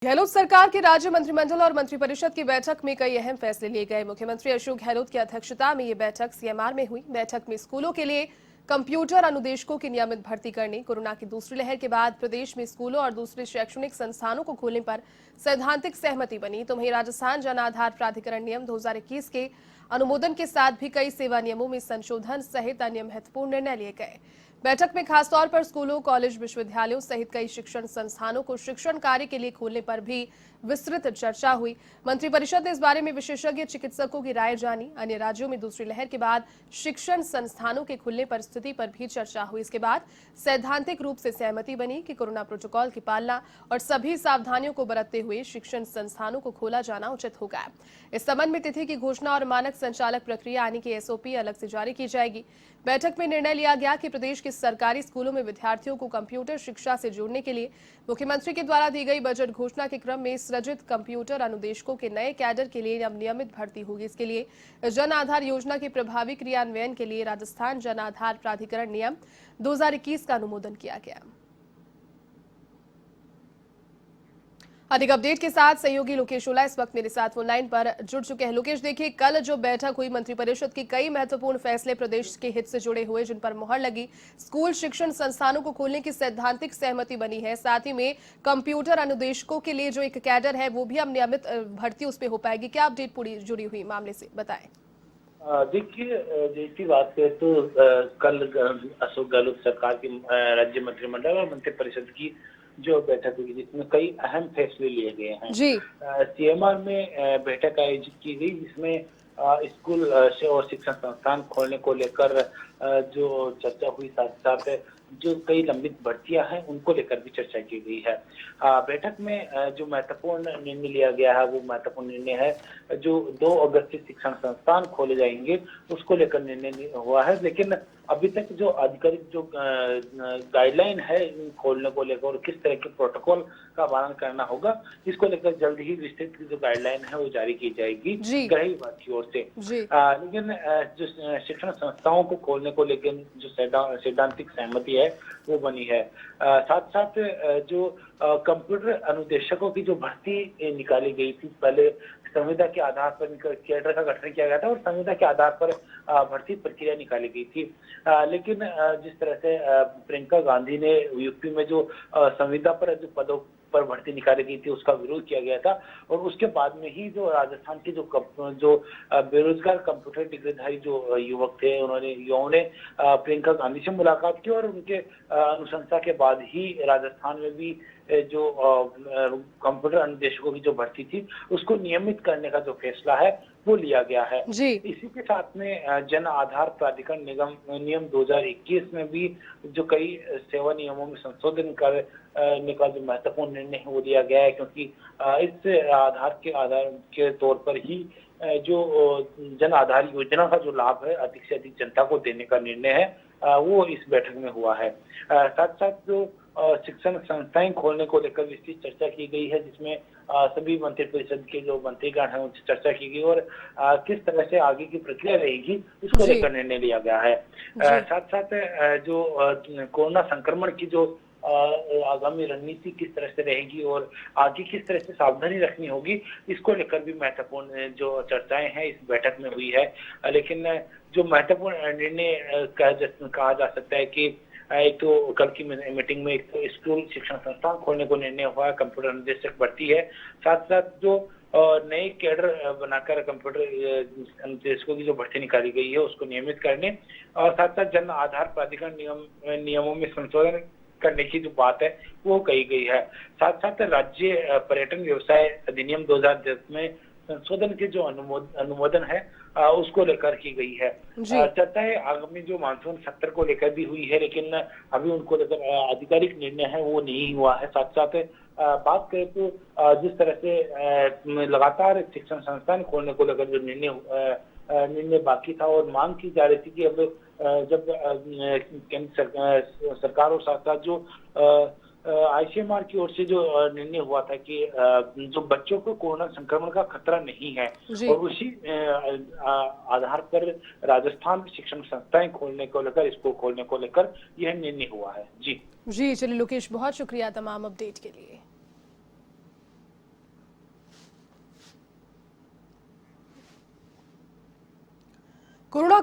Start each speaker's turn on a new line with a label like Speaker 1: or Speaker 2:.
Speaker 1: गहलोत सरकार के राज्य मंत्रिमंडल और मंत्रिपरिषद की बैठक में कई अहम फैसले लिए गए। मुख्यमंत्री अशोक गहलोत की अध्यक्षता में ये बैठक सीएमआर में हुई। बैठक में स्कूलों के लिए कंप्यूटर अनुदेशकों की नियमित भर्ती करने, कोरोना की दूसरी लहर के बाद प्रदेश में स्कूलों और दूसरे शैक्षणिक संस्थानों को खोलने पर सैद्धांतिक सहमति बनी। तो वहीं राजस्थान जन आधार प्राधिकरण नियम 2021 के अनुमोदन के साथ भी कई सेवा नियमों में संशोधन सहित अन्य महत्वपूर्ण निर्णय लिए गए। बैठक में खासतौर पर स्कूलों, कॉलेज, विश्वविद्यालयों सहित कई शिक्षण संस्थानों को शिक्षण कार्य के लिए खोलने पर भी विस्तृत चर्चा हुई। मंत्रिपरिषद ने इस बारे में विशेषज्ञ चिकित्सकों की राय जानी। अन्य राज्यों में दूसरी लहर के बाद शिक्षण संस्थानों के खुलने पर स्थिति पर भी चर्चा हुई। इसके बाद सैद्धांतिक रूप से सहमति बनी कि कोरोना प्रोटोकॉल की पालना और सभी सावधानियों को बरतते हुए शिक्षण संस्थानों को खोला जाना उचित होगा। इस संबंध में तिथि की घोषणा और मानक संचालक प्रक्रिया यानी कि एसओपी अलग से जारी की जाएगी। बैठक में निर्णय लिया गया कि प्रदेश के सरकारी स्कूलों में विद्यार्थियों को कंप्यूटर शिक्षा से जोड़ने के लिए मुख्यमंत्री के द्वारा दी गई बजट घोषणा के क्रम में सृजित कंप्यूटर अनुदेशकों के नए कैडर के लिए अब नियमित भर्ती होगी। इसके लिए जन आधार योजना के प्रभावी क्रियान्वयन के लिए राजस्थान जन आधार प्राधिकरण नियम 2021 का अनुमोदन किया गया। अधिक अपडेट के साथ सहयोगी लोकेश ओला इस वक्त मेरे साथ फोन लाइन पर जुड़ चुके हैं। लोकेश, देखिए, कल जो बैठक हुई मंत्रिपरिषद की कई महत्वपूर्ण फैसले प्रदेश के हित से जुड़े हुए जिन पर मुहर लगी। स्कूल शिक्षण संस्थानों को खोलने की सैद्धांतिक सहमति बनी है। साथ ही में कंप्यूटर अनुदेशकों के लिए जो एक कैडर है वो भी अब नियमित भर्ती उस पर हो पाएगी। क्या अपडेट पूरी जुड़ी हुई मामले से बताएं।
Speaker 2: देखिए, जैसी बात है तो कल अशोक गहलोत सरकार की राज्य मंत्रिमंडल और मंत्रिपरिषद की जो बैठक हुई जिसमें कई अहम फैसले लिए गए हैं।
Speaker 1: जी।
Speaker 2: सीएमआर में बैठक आयोजित की गई जिसमें स्कूल और शिक्षण संस्थान खोलने को लेकर जो चर्चा हुई, साथ साथ जो कई लंबित भर्तियां हैं उनको लेकर भी चर्चा की गई है। बैठक में जो महत्वपूर्ण निर्णय लिया गया है वो महत्वपूर्ण निर्णय है जो 2 अगस्त से शिक्षण संस्थान खोले जाएंगे उसको लेकर निर्णय हुआ है। लेकिन अभी तक जो आधिकारिक जो गाइडलाइन है खोलने को लेकर और किस तरह के प्रोटोकॉल का पालन करना होगा इसको लेकर जल्द ही विस्तृत जो गाइडलाइन है वो जारी की जाएगी गृह विभाग की ओर से। लेकिन जो शिक्षण संस्थाओं को खोलने को लेकर जो सैद्धांतिक सहमति है वो बनी है। साथ साथ जो कंप्यूटर अनुदेशकों की जो भर्ती निकाली गई थी, पहले संविदा के आधार पर कैडर का गठन किया गया था और संविदा के आधार पर भर्ती प्रक्रिया निकाली गई थी। लेकिन जिस तरह से प्रियंका गांधी ने यूपी में जो संविदा पर जो पदों पर भर्ती निकाली गई थी उसका विरोध किया गया था और उसके बाद में ही जो राजस्थान के जो बेरोजगार कंप्यूटर डिग्रीधारी जो युवक थे युवाओं ने प्रियंका गांधी से मुलाकात की और उनके अनुशंसा के बाद ही राजस्थान में भी जो कंप्यूटर अनुदेशकों की जो भर्ती थी उसको नियमित करने का जो फैसला है वो लिया गया है। इसी के साथ में जन आधार प्राधिकरण नियम 2021 में भी जो कई सेवा नियमों में संशोधन करने का जो महत्वपूर्ण निर्णय वो लिया गया है, क्योंकि इस आधार के तौर पर ही जो जन आधार योजना का जो लाभ है अधिक से अधिक जनता को देने का निर्णय है वो इस बैठक में हुआ है। साथ साथ जो शिक्षण संस्थाएं खोलने को लेकर विस्तृत चर्चा की गई है जिसमें सभी मंत्रिपरिषद के जो मंत्रीगण हैं उनसे चर्चा की गई और किस तरह से आगे की प्रक्रिया रहेगी उसको लेकर निर्णय लिया गया है। साथ साथ जो कोरोना संक्रमण की जो आगामी रणनीति किस तरह से रहेगी और आगे किस तरह से सावधानी रखनी होगी इसको लेकर भी महत्वपूर्ण जो चर्चाएं हैं इस बैठक में हुई है। लेकिन जो महत्वपूर्ण निर्णय कहा जा सकता है कि एक तो कल की मीटिंग में एक तो स्कूल शिक्षण संस्थान खोलने को निर्णय हुआ है, कंप्यूटर अनुदेशक भर्ती है, साथ साथ जो नए कैडर बनाकर कंप्यूटर अनुदेशकों की जो भर्ती निकाली गई है उसको नियमित करने और साथ साथ जन आधार प्राधिकरण नियमों में संशोधन करने की जो बात है वो कही गई है। साथ साथ राज्य पर्यटन व्यवसाय अधिनियम 2010 में संशोधन के जो अनुमोदन है उसको लेकर की गई है। चर्चाएं आगामी जो मानसून सत्र को लेकर भी हुई है, लेकिन अभी उनको लेकर आधिकारिक निर्णय है वो नहीं हुआ है। साथ साथ बात करें तो जिस तरह से लगातार शिक्षण संस्थान खोलने को लेकर जो निर्णय बाकी था और मांग की जा रही थी कि अब जब केंद्र सरकार और साथ साथ जो आईसीएमआर की ओर से जो निर्णय हुआ था कि जो बच्चों को कोरोना संक्रमण का खतरा नहीं है और उसी आधार पर राजस्थान शिक्षण संस्थाएं खोलने को लेकर यह निर्णय हुआ है। जी
Speaker 1: चलिए लोकेश, बहुत शुक्रिया तमाम अपडेट के लिए। कोरोना